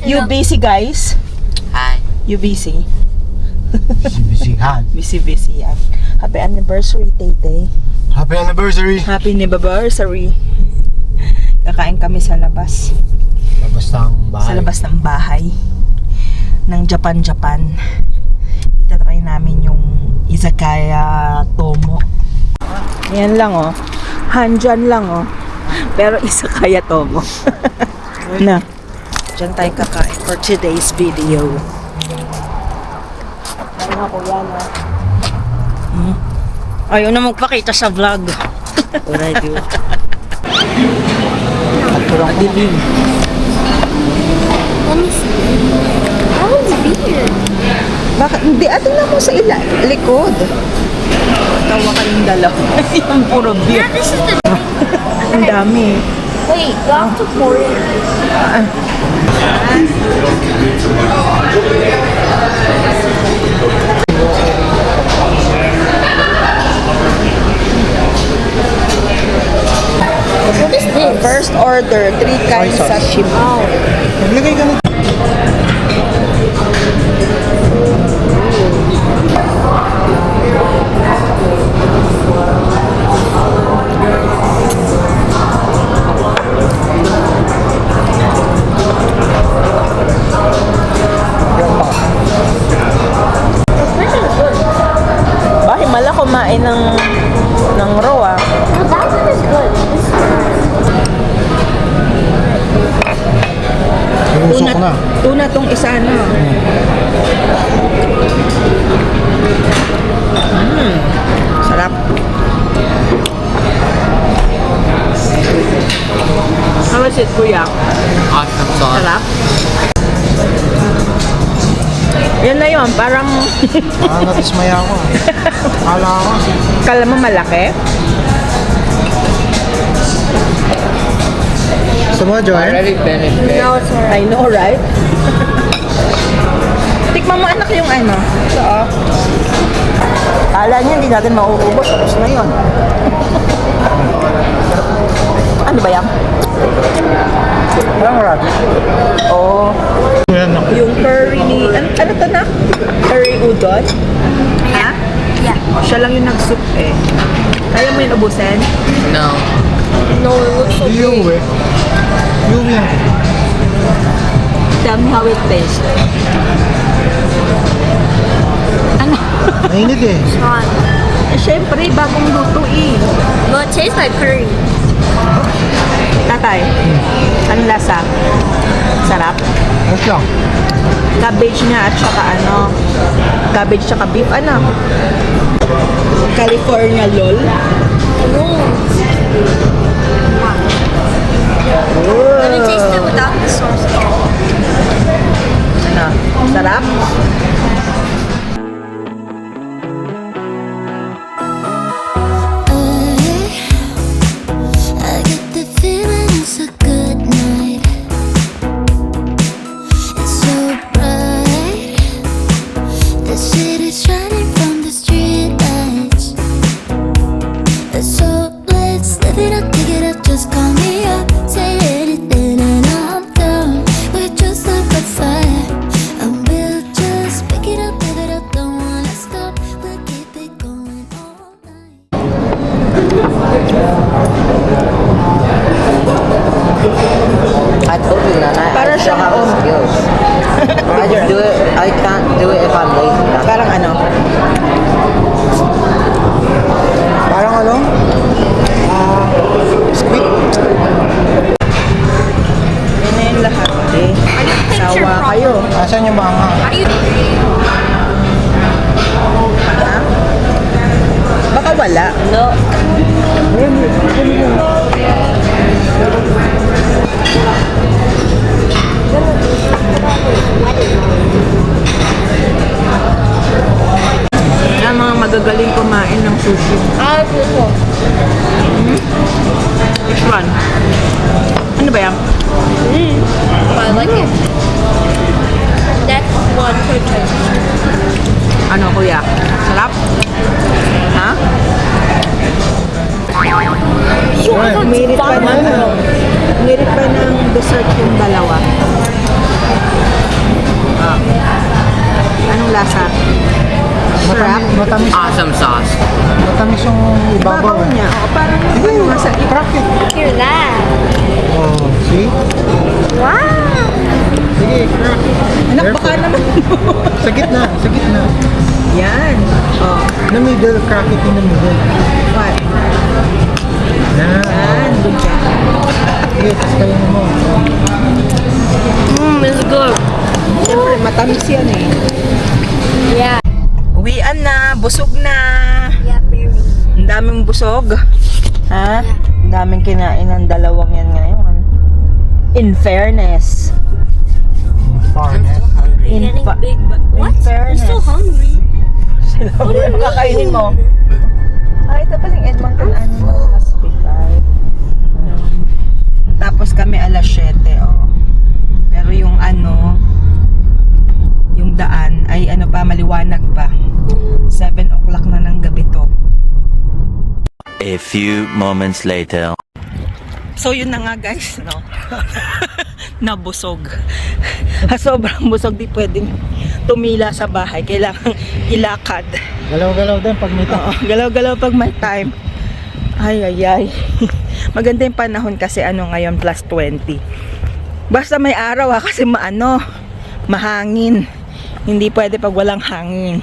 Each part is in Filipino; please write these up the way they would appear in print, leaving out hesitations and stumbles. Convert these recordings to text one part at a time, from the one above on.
You busy, guys? Hi. You busy? Busy-busyhan. Busy yan. Happy anniversary, Tete. Happy anniversary! Happy anniversary. Kakain kami sa labas. Labas ng bahay. Sa labas ng bahay. Ng Japan. Itatry namin yung Izakaya Tomo. Yan lang oh. Hanjan lang oh. Pero Izakaya Tomo. Na. Diyan tayo kakain for today's video. Ano ako yan ah. Ayaw na magpakita sa vlog. What I do? At kurang dilim. Let me see. That one's weird. Bakit? Hindi, atin na mo sa likod. Tawa kayong dalaw. Yung puro beer. Yeah, this is the. Ang dami. Wait, you have to pour it. What is this? First order, 3 kinds Soy sauce. sashimi. Oh. Naglagay ka na. Bakit mala kumain ng raw ah? No, that one is good. This Usok na. Tuna tong isa na. Sarap. How was it, kuya? Awesome sauce. Sarap. Yan na yun, parang Natismaya ako. Akala ko. kala mo malaki. Gusto mo, Joanne? Already finished it. No, it's alright. I know, right? Tikman mo anak yung ano. So, kala niya hindi natin mauubos. Tapos na yun. Ano ba yan? Parang rat. Oh, Yan ako. yung curry ni... Ano to na? Curry udon? Ha? Yeah. Oh, siya lang yung nag-soup eh. Kaya mo yun ubusin? No. No, it looks so Yung big. Yung yan. Tell me how it tastes. Ano? Mainit eh. It's hot. Eh, syempre, bagong luto eh. Well, it tastes like curry. Tatay, anong lasa? Sarap? Mas lang. Cabbage niya at saka ano? Cabbage tsaka beef, ano? California lol. Let me taste it without the sauce. Ano? Sarap? I get the feeling it's a good night. It's so bright. The city's shining from the street lights. So let's live it up, take it up, just call me up. Say anything and I'm down. We're just like a fire, and we'll just pick it up, live it up, don't wanna stop. We'll keep it going all night. I told you, Nana. Para I still siyang have the skills. I just do it. I can't do it if I'm lazy. That's Parang ano? Parang ano? Squid. Yan na yung lahat eh. Picture Sawa problem. kayo. Asan yung banga? How do you? Ha? Baka wala. No. Yan mga magagaling kumain ng sushi. I like this one. Which one? Ano ba yan? But I like it. That's one per time. Ano kuya? Sarap? Ha? Umirit pa ng dessert yung dalawa. Anong lasa? Sarap. Matamis, Awesome sauce. matamis yung ibabaw. Babaw niya. O, parang ano nga sa Crack it. Hear that? Oh, see? Wow! Sige, crack. Anak, baka naman. Sa gitna, sa gitna. Yan. Oh, In the middle, crack it in the middle. what? Yan. Yan. Good job. Sige, tapos kayo mo. It's good. Siyempre, matamis yan eh. Yeah. Uwian na. Busog na. Yeah, very. Ang daming busog. Ha? Ang daming kinain ng dalawang yan ngayon. In fairness. Farness. In Getting fa- big, but what? In fairness. I'm so hungry. Ano yung kakainin mo? Ay, ito paling Edmonton Animal Hospital. Tapos kami alas 7, oh. Pero yung ano, yung daan ay ano pa, maliwanag pa. 7 o'clock na ng gabi to. A few moments later. So yun na nga guys, no? Nabusog. Sobrang busog, di pwedeng tumila sa bahay. Kailangan ilakad. Galaw-galaw din pag may Oo, galaw-galaw pag may time. Ay, ay, ay. Maganda yung panahon kasi ano ngayon, plus 20. Basta may araw kasi mahangin. Hindi pwede pag walang hangin.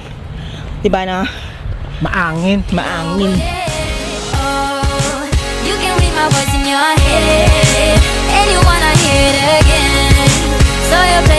Diba na? maangin. Maangin. Oh, you can read my voice in your head, and you wanna hear it again. So you play